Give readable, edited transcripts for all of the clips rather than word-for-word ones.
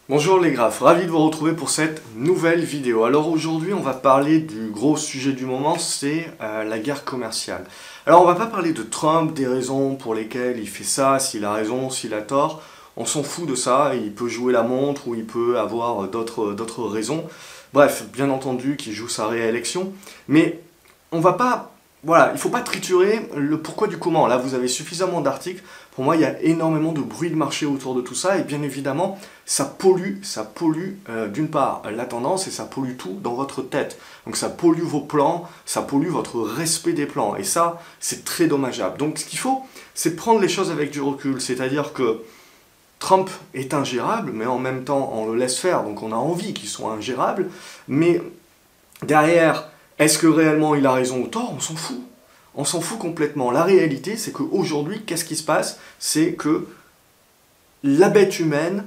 Bonjour les graphes, ravi de vous retrouver pour cette nouvelle vidéo. Alors aujourd'hui on va parler du gros sujet du moment, c'est la guerre commerciale. Alors on va pas parler de Trump, des raisons pour lesquelles il fait ça, s'il a raison, s'il a tort. On s'en fout de ça, il peut jouer la montre ou il peut avoir d'autres raisons. Bref, bien entendu qu'il joue sa réélection, mais on va pas... Voilà, il ne faut pas triturer le pourquoi du comment. Là, vous avez suffisamment d'articles. Pour moi, il y a énormément de bruit de marché autour de tout ça. Et bien évidemment, ça pollue d'une part la tendance et ça pollue tout dans votre tête. Donc ça pollue vos plans, ça pollue votre respect des plans. Et ça, c'est très dommageable. Donc ce qu'il faut, c'est prendre les choses avec du recul. C'est-à-dire que Trump est ingérable, mais en même temps, on le laisse faire. Donc on a envie qu'il soit ingérable. Mais derrière... Est-ce que réellement il a raison ou tort? On s'en fout. On s'en fout complètement. La réalité, c'est qu'aujourd'hui, qu'est-ce qui se passe? C'est que la bête humaine,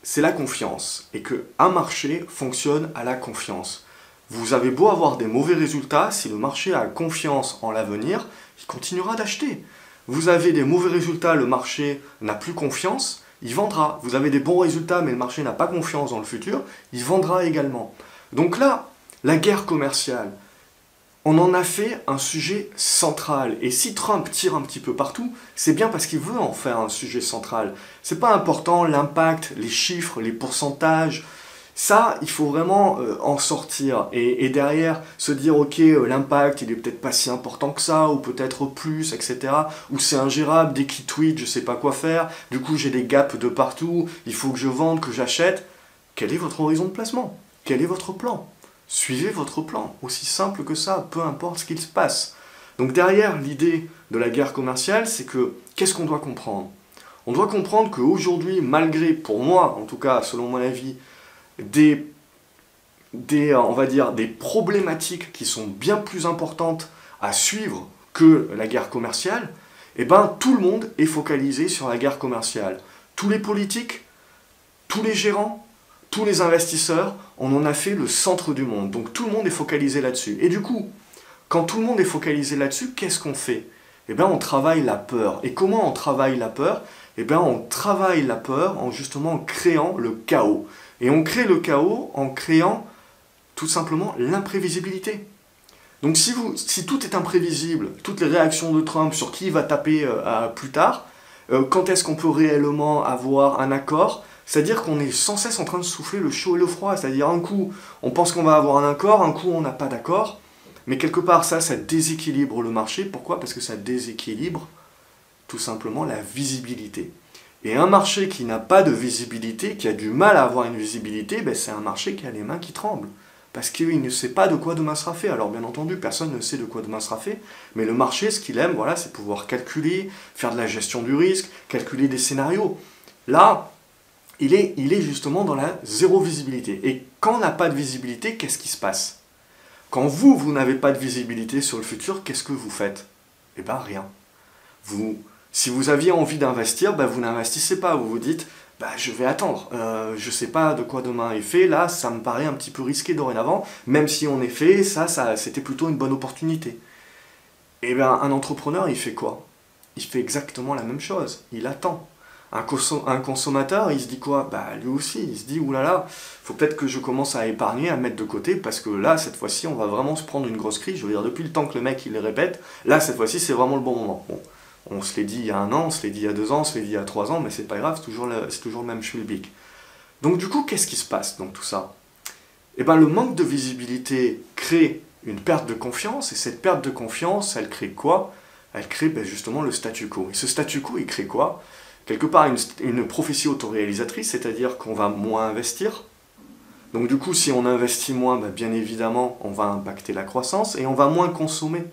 c'est la confiance. Et qu'un marché fonctionne à la confiance. Vous avez beau avoir des mauvais résultats, si le marché a confiance en l'avenir, il continuera d'acheter. Vous avez des mauvais résultats, le marché n'a plus confiance, il vendra. Vous avez des bons résultats, mais le marché n'a pas confiance dans le futur, il vendra également. Donc là, la guerre commerciale, on en a fait un sujet central. Et si Trump tire un petit peu partout, c'est bien parce qu'il veut en faire un sujet central. C'est pas important l'impact, les chiffres, les pourcentages. Ça, il faut vraiment en sortir. Et derrière, se dire, ok, l'impact, il est peut-être pas si important que ça, ou peut-être plus, etc. Ou c'est ingérable, dès qu'il tweet, je sais pas quoi faire. Du coup, j'ai des gaps de partout. Il faut que je vende, que j'achète. Quel est votre horizon de placement? Quel est votre plan? Suivez votre plan, aussi simple que ça, peu importe ce qu'il se passe. Donc derrière l'idée de la guerre commerciale, c'est que, qu'est-ce qu'on doit comprendre? On doit comprendre qu'aujourd'hui, malgré, pour moi, en tout cas, selon mon avis, on va dire, des problématiques qui sont bien plus importantes à suivre que la guerre commerciale, eh ben, tout le monde est focalisé sur la guerre commerciale. Tous les politiques, tous les gérants, tous les investisseurs, on en a fait le centre du monde. Donc tout le monde est focalisé là-dessus. Et du coup, quand tout le monde est focalisé là-dessus, qu'est-ce qu'on fait? Eh bien, on travaille la peur. Et comment on travaille la peur? Eh bien, on travaille la peur en justement créant le chaos. Et on crée le chaos en créant tout simplement l'imprévisibilité. Donc si tout est imprévisible, toutes les réactions de Trump sur qui il va taper plus tard, quand est-ce qu'on peut réellement avoir un accord? C'est-à-dire qu'on est sans cesse en train de souffler le chaud et le froid. C'est-à-dire un coup, on pense qu'on va avoir un accord, un coup, on n'a pas d'accord. Mais quelque part, ça déséquilibre le marché. Pourquoi? Parce que ça déséquilibre tout simplement la visibilité. Et un marché qui n'a pas de visibilité, qui a du mal à avoir une visibilité, ben c'est un marché qui a les mains qui tremblent. Parce qu'il ne sait pas de quoi demain sera fait. Alors bien entendu, personne ne sait de quoi demain sera fait. Mais le marché, ce qu'il aime, voilà, c'est pouvoir calculer, faire de la gestion du risque, calculer des scénarios. Là, il est justement dans la zéro visibilité. Et quand on n'a pas de visibilité, qu'est-ce qui se passe? Quand vous n'avez pas de visibilité sur le futur, qu'est-ce que vous faites? Eh bien, rien. Si vous aviez envie d'investir, ben, vous n'investissez pas. Vous vous dites, ben, je vais attendre. Je ne sais pas de quoi demain est fait. Là, ça me paraît un petit peu risqué dorénavant. Même si en effet, c'était plutôt une bonne opportunité. Eh bien, un entrepreneur, il fait quoi? Il fait exactement la même chose. Il attend. Un consommateur, il se dit quoi? Bah lui aussi, il se dit oulala, faut peut-être que je commence à épargner, à mettre de côté, parce que là, cette fois-ci, on va vraiment se prendre une grosse crise. Je veux dire, depuis le temps que le mec il le répète, là, cette fois-ci, c'est vraiment le bon moment. Bon, on se l'est dit il y a 1 an, on se l'est dit il y a 2 ans, on se l'est dit il y a 3 ans, mais c'est pas grave, c'est toujours le même schmilblick. Donc du coup, qu'est-ce qui se passe dans tout ça? Eh bien, le manque de visibilité crée une perte de confiance, et cette perte de confiance, elle crée quoi? Elle crée justement le statu quo. Et ce statu quo, il crée quoi? Quelque part une prophétie autoréalisatrice, c'est-à-dire qu'on va moins investir. Donc du coup, si on investit moins, bien évidemment, on va impacter la croissance et on va moins consommer.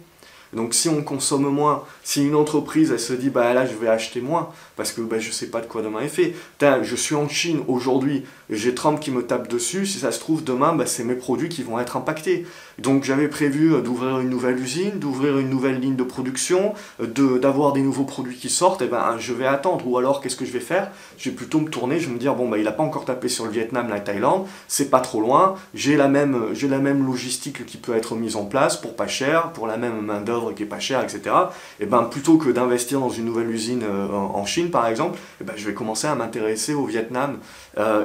Donc si on consomme moins, si une entreprise elle se dit là je vais acheter moins parce que je sais pas de quoi demain est fait. Je suis en Chine aujourd'hui, j'ai Trump qui me tape dessus, si ça se trouve demain c'est mes produits qui vont être impactés. Donc j'avais prévu d'ouvrir une nouvelle usine, d'ouvrir une nouvelle ligne de production, d'avoir des nouveaux produits qui sortent, et je vais attendre. Ou alors qu'est-ce que je vais faire? Je vais plutôt me tourner, je vais me dire il n'a pas encore tapé sur le Vietnam, la Thaïlande, c'est pas trop loin, j'ai la même logistique qui peut être mise en place pour pas cher, pour la même main d'œuvre main-d'œuvre qui est pas chère, etc. Et ben, plutôt que d'investir dans une nouvelle usine en Chine, par exemple, et ben, je vais commencer à m'intéresser au Vietnam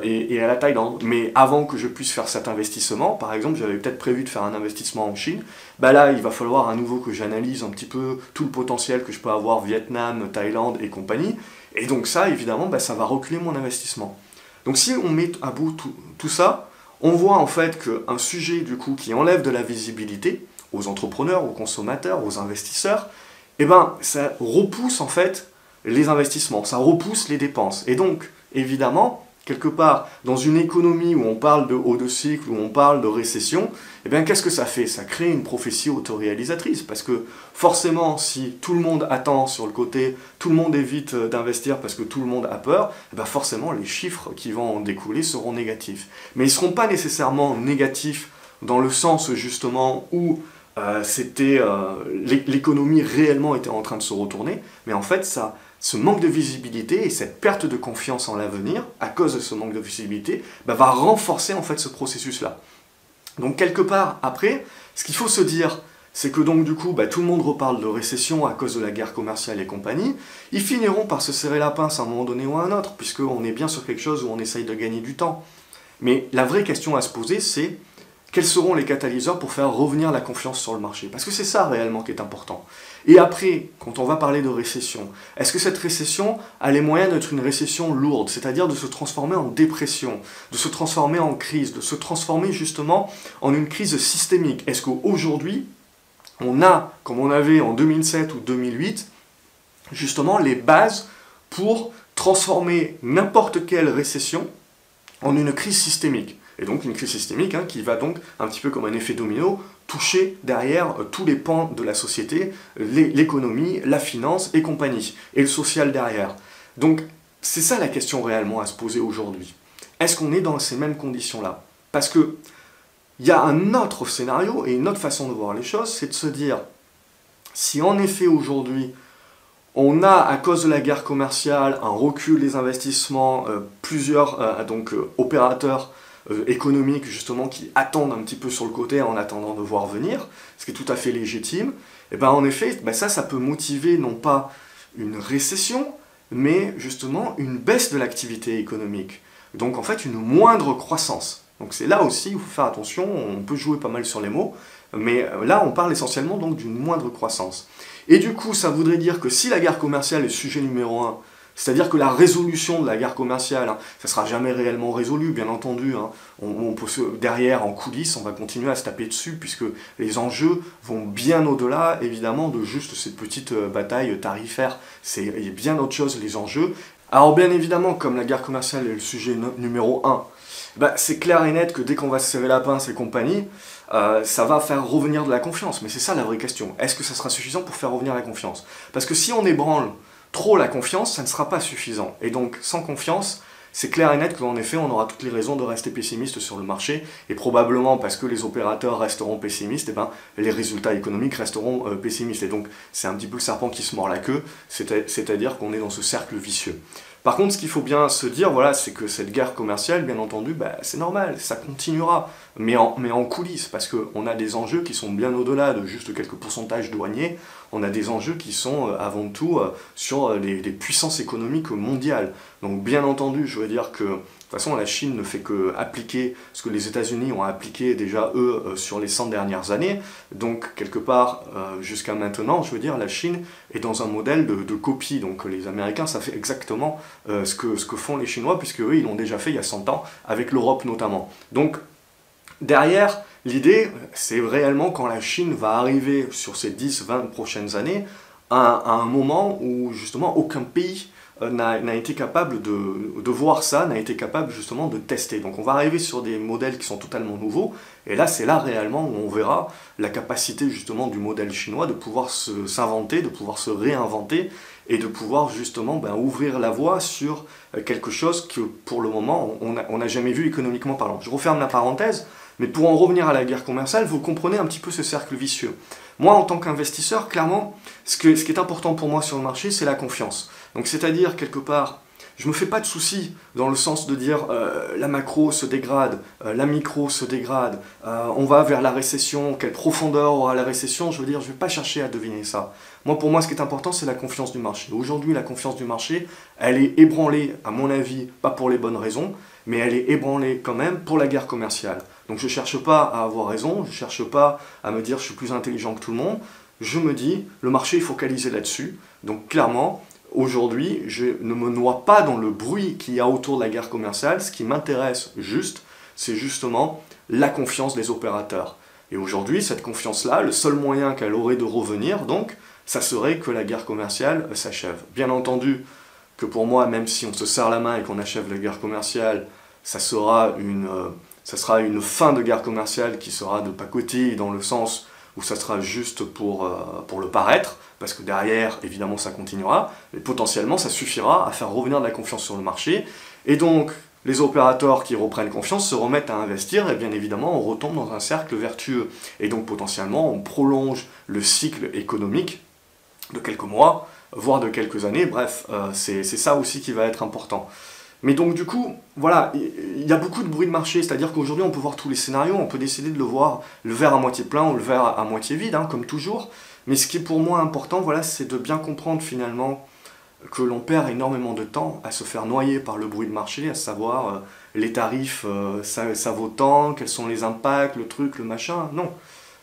et à la Thaïlande. Mais avant que je puisse faire cet investissement, par exemple, j'avais peut-être prévu de faire un investissement en Chine, ben là, il va falloir à nouveau que j'analyse un petit peu tout le potentiel que je peux avoir Vietnam, Thaïlande et compagnie. Et donc ça, évidemment, ben, ça va reculer mon investissement. Donc si on met à bout tout ça, on voit en fait qu'un sujet du coup qui enlève de la visibilité aux entrepreneurs, aux consommateurs, aux investisseurs, eh ben, ça repousse en fait les investissements, ça repousse les dépenses. Et donc, évidemment, quelque part, dans une économie où on parle de haut de cycle, où on parle de récession, eh bien, qu'est-ce que ça fait? Ça crée une prophétie autoréalisatrice, parce que forcément, si tout le monde attend sur le côté, tout le monde évite d'investir parce que tout le monde a peur, eh bien, forcément, les chiffres qui vont en découler seront négatifs. Mais ils ne seront pas nécessairement négatifs dans le sens, justement, où l'économie réellement était en train de se retourner, mais en fait, ce manque de visibilité et cette perte de confiance en l'avenir, à cause de ce manque de visibilité, va renforcer en fait ce processus-là. Donc quelque part, après, ce qu'il faut se dire, c'est que donc du coup, tout le monde reparle de récession à cause de la guerre commerciale et compagnie, ils finiront par se serrer la pince à un moment donné ou à un autre, puisqu'on est bien sur quelque chose où on essaye de gagner du temps. Mais la vraie question à se poser, c'est quels seront les catalyseurs pour faire revenir la confiance sur le marché? Parce que c'est ça réellement qui est important. Et après, quand on va parler de récession, est-ce que cette récession a les moyens d'être une récession lourde, c'est-à-dire de se transformer en dépression, de se transformer en crise, de se transformer justement en une crise systémique? Est-ce qu'aujourd'hui, on a, comme on avait en 2007 ou 2008, justement les bases pour transformer n'importe quelle récession en une crise systémique? Et donc une crise systémique qui va donc, un petit peu comme un effet domino, toucher derrière tous les pans de la société, l'économie, la finance et compagnie, et le social derrière. Donc c'est ça la question réellement à se poser aujourd'hui. Est-ce qu'on est dans ces mêmes conditions-là? Parce que il y a un autre scénario et une autre façon de voir les choses, c'est de se dire, si en effet aujourd'hui, on a, à cause de la guerre commerciale, un recul des investissements, plusieurs opérateurs économiques justement qui attendent un petit peu sur le côté en attendant de voir venir, ce qui est tout à fait légitime, et bien en effet, ça peut motiver non pas une récession, mais justement une baisse de l'activité économique. Donc en fait une moindre croissance. Donc c'est là aussi où il faut faire attention, on peut jouer pas mal sur les mots, mais là on parle essentiellement donc d'une moindre croissance. Et du coup ça voudrait dire que si la guerre commerciale est le sujet numéro 1, c'est-à-dire que la résolution de la guerre commerciale, ça ne sera jamais réellement résolu, bien entendu. On peut derrière, en coulisses, on va continuer à se taper dessus, puisque les enjeux vont bien au-delà, évidemment, de juste cette petite bataille tarifaire. Il y a bien autre chose, les enjeux. Alors bien évidemment, comme la guerre commerciale est le sujet numéro 1, c'est clair et net que dès qu'on va se serrer la pince et compagnie, ça va faire revenir de la confiance. Mais c'est ça la vraie question. Est-ce que ça sera suffisant pour faire revenir la confiance? Parce que si on ébranle trop la confiance, ça ne sera pas suffisant. Et donc, sans confiance, c'est clair et net qu'en effet, on aura toutes les raisons de rester pessimiste sur le marché, et probablement parce que les opérateurs resteront pessimistes, les résultats économiques resteront pessimistes. Et donc, c'est un petit peu le serpent qui se mord la queue, c'est-à-dire qu'on est dans ce cercle vicieux. Par contre, ce qu'il faut bien se dire, c'est que cette guerre commerciale, bien entendu, c'est normal, ça continuera, mais en coulisses, parce qu'on a des enjeux qui sont bien au-delà de juste quelques pourcentages douaniers, on a des enjeux qui sont avant tout sur les puissances économiques mondiales. Donc bien entendu, je veux dire que de toute façon la Chine ne fait que appliquer ce que les États-Unis ont appliqué déjà eux sur les 100 dernières années. Donc quelque part jusqu'à maintenant, je veux dire, la Chine est dans un modèle de copie. Donc les Américains, ça fait exactement ce que font les Chinois, puisque eux ils l'ont déjà fait il y a 100 ans, avec l'Europe notamment. Donc derrière, l'idée, c'est réellement quand la Chine va arriver sur ces 10-20 prochaines années à un moment où justement aucun pays n'a été capable de voir ça, n'a été capable justement de tester. Donc on va arriver sur des modèles qui sont totalement nouveaux, et là c'est là réellement où on verra la capacité justement du modèle chinois de pouvoir s'inventer, de pouvoir se réinventer, et de pouvoir justement ouvrir la voie sur quelque chose que pour le moment on n'a jamais vu économiquement parlant. Je referme la parenthèse, mais pour en revenir à la guerre commerciale, vous comprenez un petit peu ce cercle vicieux. Moi, en tant qu'investisseur, clairement, ce qui est important pour moi sur le marché, c'est la confiance. Donc, c'est-à-dire, quelque part, je me fais pas de soucis dans le sens de dire la macro se dégrade, la micro se dégrade, on va vers la récession, quelle profondeur aura la récession, je veux dire, je vais pas chercher à deviner ça. Pour moi, ce qui est important, c'est la confiance du marché. Aujourd'hui, la confiance du marché, elle est ébranlée, à mon avis, pas pour les bonnes raisons, mais elle est ébranlée quand même pour la guerre commerciale. Donc je cherche pas à avoir raison, je cherche pas à me dire je suis plus intelligent que tout le monde, je me dis, le marché est focalisé là-dessus, donc clairement, aujourd'hui, je ne me noie pas dans le bruit qu'il y a autour de la guerre commerciale. Ce qui m'intéresse juste, c'est justement la confiance des opérateurs. Et aujourd'hui, cette confiance-là, le seul moyen qu'elle aurait de revenir, donc, ça serait que la guerre commerciale s'achève. Bien entendu que pour moi, même si on se serre la main et qu'on achève la guerre commerciale, ça sera une fin de guerre commerciale qui sera de pacotille, dans le sens où ça sera juste pour le paraître, parce que derrière, évidemment, ça continuera, mais potentiellement, ça suffira à faire revenir de la confiance sur le marché, et donc, les opérateurs qui reprennent confiance se remettent à investir, et bien évidemment, on retombe dans un cercle vertueux. Et donc, potentiellement, on prolonge le cycle économique de quelques mois, voire de quelques années, bref, c'est ça aussi qui va être important. Mais donc du coup, voilà, il y a beaucoup de bruit de marché, c'est-à-dire qu'aujourd'hui on peut voir tous les scénarios, on peut décider de le voir le verre à moitié plein ou le verre à moitié vide, hein, comme toujours. Mais ce qui est pour moi important, voilà, c'est de bien comprendre finalement que l'on perd énormément de temps à se faire noyer par le bruit de marché, à savoir les tarifs, ça vaut tant, quels sont les impacts, le truc, le machin. Non,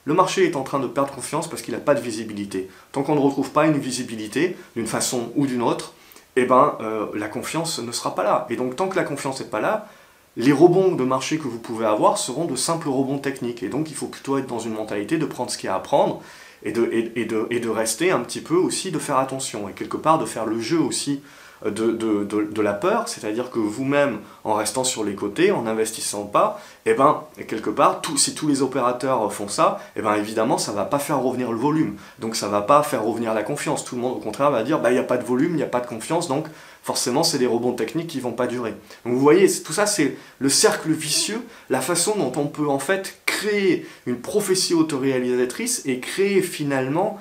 le marché est en train de perdre confiance parce qu'il n'a pas de visibilité. Tant qu'on ne retrouve pas une visibilité, d'une façon ou d'une autre, eh ben, la confiance ne sera pas là. Et donc, tant que la confiance n'est pas là, les rebonds de marché que vous pouvez avoir seront de simples rebonds techniques. Et donc, il faut plutôt être dans une mentalité de prendre ce qu'il y a à prendre et de rester un petit peu aussi, de faire attention. Et quelque part, de faire le jeu aussi de la peur, c'est-à-dire que vous-même, en restant sur les côtés, en n'investissant pas, et ben, quelque part, si tous les opérateurs font ça, et ben, évidemment, ça ne va pas faire revenir le volume. Donc ça ne va pas faire revenir la confiance. Tout le monde, au contraire, va dire, il n'y a pas de volume, il n'y a pas de confiance, donc forcément, c'est des rebonds techniques qui ne vont pas durer. Donc vous voyez, tout ça, c'est le cercle vicieux, la façon dont on peut en fait créer une prophétie autoréalisatrice et créer finalement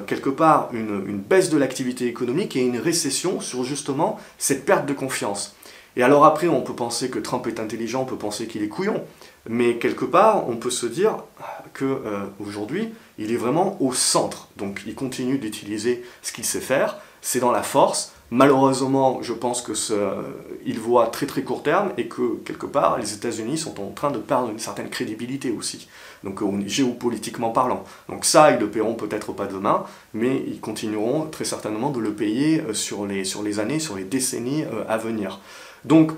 quelque part une baisse de l'activité économique et une récession sur justement cette perte de confiance. Et alors après, on peut penser que Trump est intelligent, on peut penser qu'il est couillon, mais quelque part, on peut se dire que aujourd'hui, il est vraiment au centre. Donc il continue d'utiliser ce qu'il sait faire, c'est dans la force. Malheureusement, je pense que il voit très très court terme et que quelque part, les États-Unis sont en train de perdre une certaine crédibilité aussi, donc géopolitiquement parlant. Donc ça, ils le paieront peut-être pas demain, mais ils continueront très certainement de le payer sur les années, sur les décennies à venir. Donc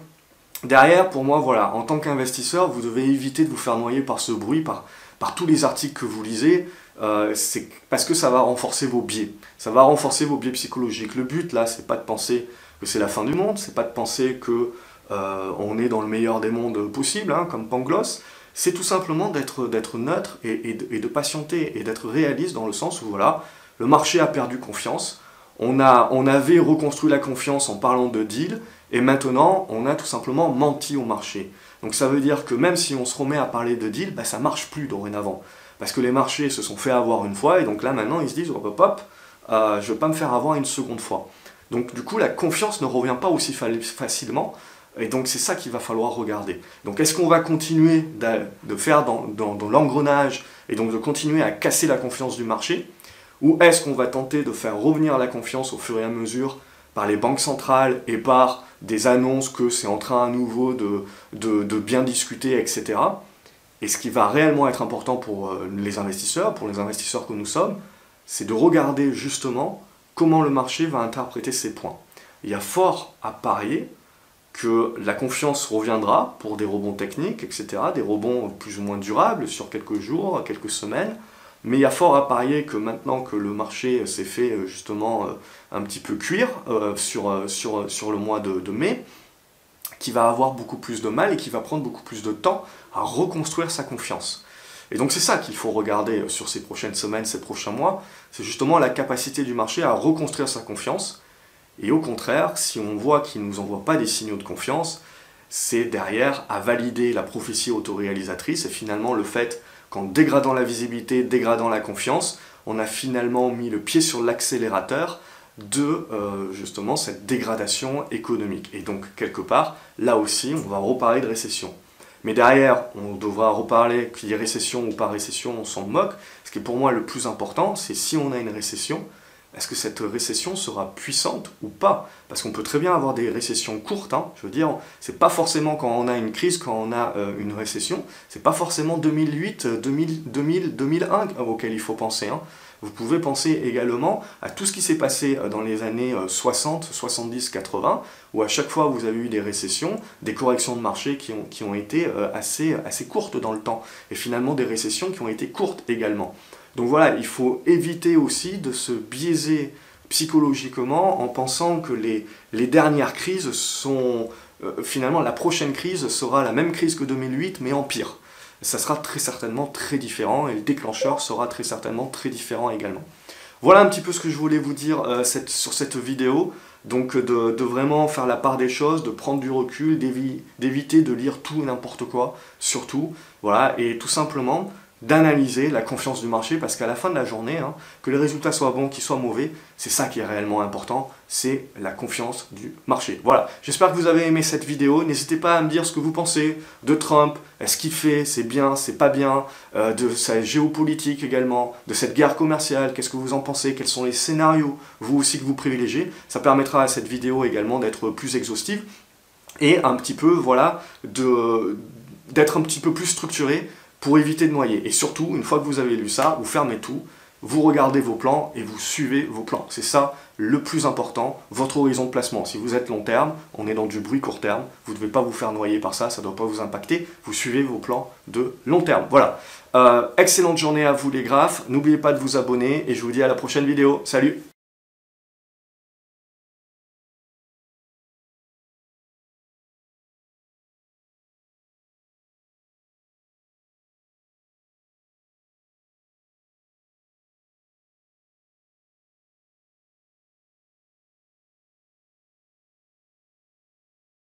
derrière, pour moi, voilà, en tant qu'investisseur, vous devez éviter de vous faire noyer par ce bruit, par tous les articles que vous lisez, c'est parce que ça va renforcer vos biais. Ça va renforcer vos biais psychologiques. Le but, là, c'est pas de penser que c'est la fin du monde, c'est pas de penser que on est dans le meilleur des mondes possible, hein, comme Pangloss. C'est tout simplement d'être neutre et de patienter et d'être réaliste dans le sens où, voilà, le marché a perdu confiance. On avait reconstruit la confiance en parlant de deal, et maintenant, on a tout simplement menti au marché. Donc ça veut dire que même si on se remet à parler de deal, ça ne marche plus dorénavant. Parce que les marchés se sont fait avoir une fois, et donc là maintenant ils se disent, hop hop, je ne vais pas me faire avoir une seconde fois. Donc du coup la confiance ne revient pas aussi facilement, et donc c'est ça qu'il va falloir regarder. Donc est-ce qu'on va continuer de faire dans l'engrenage, et donc de continuer à casser la confiance du marché, ou est-ce qu'on va tenter de faire revenir la confiance au fur et à mesure par les banques centrales et par des annonces que c'est en train à nouveau de bien discuter, etc. Et ce qui va réellement être important pour les investisseurs que nous sommes, c'est de regarder justement comment le marché va interpréter ces points. Il y a fort à parier que la confiance reviendra pour des rebonds techniques, etc., des rebonds plus ou moins durables sur quelques jours, quelques semaines, mais il y a fort à parier que maintenant que le marché s'est fait justement un petit peu cuire sur le mois de mai, qui va avoir beaucoup plus de mal et qui va prendre beaucoup plus de temps à reconstruire sa confiance. Et donc c'est ça qu'il faut regarder sur ces prochaines semaines, ces prochains mois, c'est justement la capacité du marché à reconstruire sa confiance. Et au contraire, si on voit qu'il ne nous envoie pas des signaux de confiance, c'est derrière à valider la prophétie autoréalisatrice et finalement le fait qu'en dégradant la visibilité, dégradant la confiance, on a finalement mis le pied sur l'accélérateur de justement cette dégradation économique. Et donc quelque part, là aussi, on va reparler de récession. Mais derrière, on devra reparler qu'il y ait récession ou pas récession, on s'en moque. Ce qui est pour moi le plus important, c'est si on a une récession, est-ce que cette récession sera puissante ou pas? Parce qu'on peut très bien avoir des récessions courtes, hein. Je veux dire, c'est pas forcément quand on a une crise, quand on a une récession, c'est pas forcément 2008, 2001 auquel il faut penser, hein. Vous pouvez penser également à tout ce qui s'est passé dans les années 60, 70, 80, où à chaque fois vous avez eu des récessions, des corrections de marché qui ont été assez courtes dans le temps, et finalement des récessions qui ont été courtes également. Donc voilà, il faut éviter aussi de se biaiser psychologiquement en pensant que les dernières crises sont... finalement, la prochaine crise sera la même crise que 2008, mais en pire. Ça sera très certainement très différent, et le déclencheur sera très certainement très différent également. Voilà un petit peu ce que je voulais vous dire sur cette vidéo. Donc de vraiment faire la part des choses, de prendre du recul, d'éviter de lire tout et n'importe quoi, surtout. Voilà, et tout simplement d'analyser la confiance du marché, parce qu'à la fin de la journée, hein, que les résultats soient bons, qu'ils soient mauvais, c'est ça qui est réellement important, c'est la confiance du marché. Voilà, j'espère que vous avez aimé cette vidéo, n'hésitez pas à me dire ce que vous pensez de Trump, est-ce qu'il fait, c'est bien, c'est pas bien, de sa géopolitique également, de cette guerre commerciale, qu'est-ce que vous en pensez, quels sont les scénarios, vous aussi que vous privilégiez, ça permettra à cette vidéo également d'être plus exhaustive, et un petit peu, voilà, d'être un petit peu plus structuré, pour éviter de noyer. Et surtout, une fois que vous avez lu ça, vous fermez tout, vous regardez vos plans et vous suivez vos plans. C'est ça le plus important, votre horizon de placement. Si vous êtes long terme, on est dans du bruit court terme, vous ne devez pas vous faire noyer par ça, ça ne doit pas vous impacter, vous suivez vos plans de long terme. Voilà. Excellente journée à vous les graphes, n'oubliez pas de vous abonner et je vous dis à la prochaine vidéo. Salut!